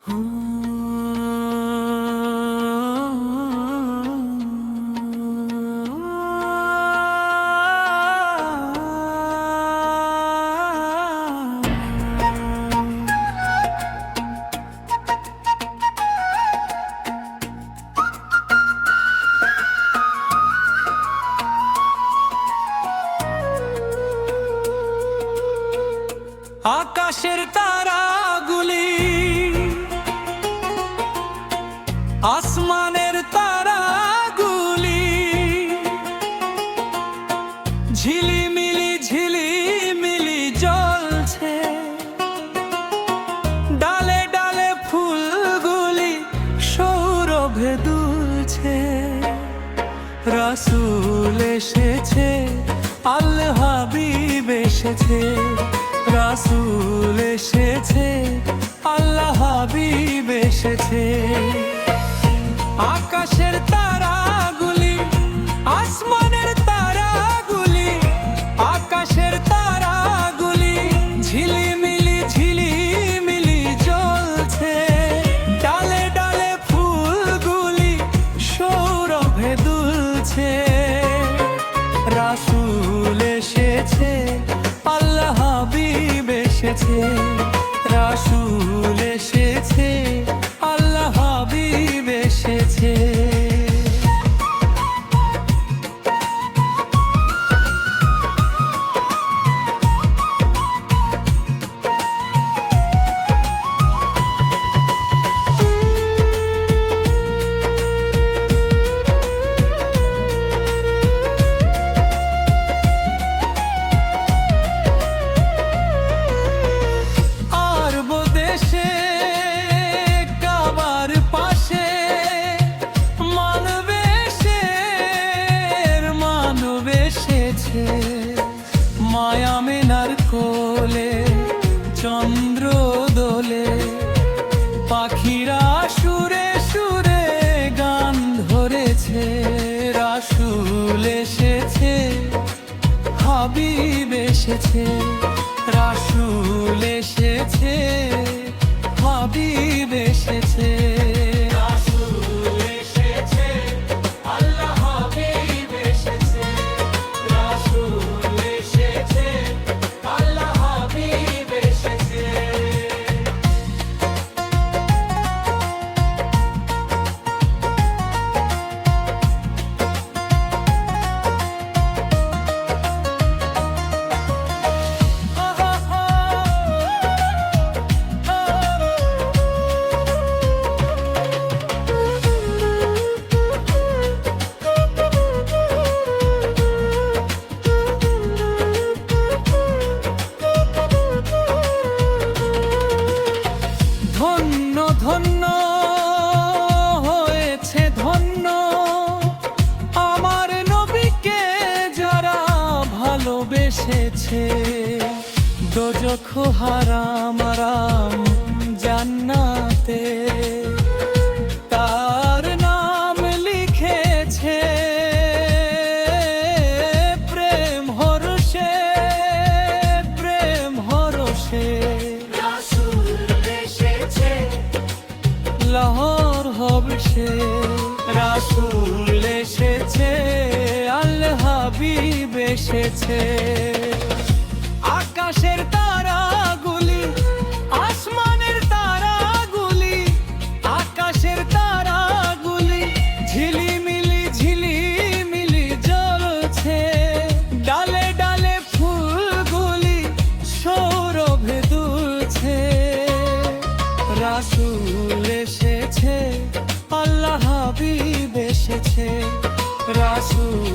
আকাশের তারাগুলি, আসমানের তারাগুলি ঝিলিমিলি ঝিলিমিলি জ্বলছে। ডালে ডালে ফুলগুলি সৌরভে দুলছে। রাসূল এসেছে, আল্লাহ হাবিব এসেছে। রাসূল এসেছে, আল্লাহ হাবিব এসেছে। আকাশের তারাগুলি, আসমানের তারাগুলি, আকাশের তারাগুলি ঝিলিমিলি ঝিলিমিলি জ্বলছে। ডালে ডালে ফুলগুলি সৌরভে দুলছে। রাসূল এসেছে, আল্লাহ হাবিব এসেছে। রাসূল এসেছে, আল্লাহ হাবিব এসেছে। মায়ামিনার কোলে চন্দ্র দোলে, পাখিরা সুরে সুরে গান ধরেছে। রাসূল এসেছে, হাবিব এসেছে। রাসূল এসেছে, হাবিব এসেছে। ধন্য ধন্য হয়েছে ধন্য আমার নবীকে যারা ভালোবেসেছে। দোজখ হারাম আরাম জান্নাতে তার নাম লিখেছে। প্রেম হরষে প্রেম হরষে লাহোর হবে সে। রাসূল এসেছে, আল্লাহ হাবিব এসেছে। আকাশের তারাগুলি, আসমানের তারাগুলি, আকাশের তারাগুলি ঝিলিমিলি ঝিলিমিলি জ্বলছে। ডালে ডালে ফুলগুলি সৌরভে দুলছে। রাসূল এসেছে, আল্লাহ হাবিব এসেছে। রাসূল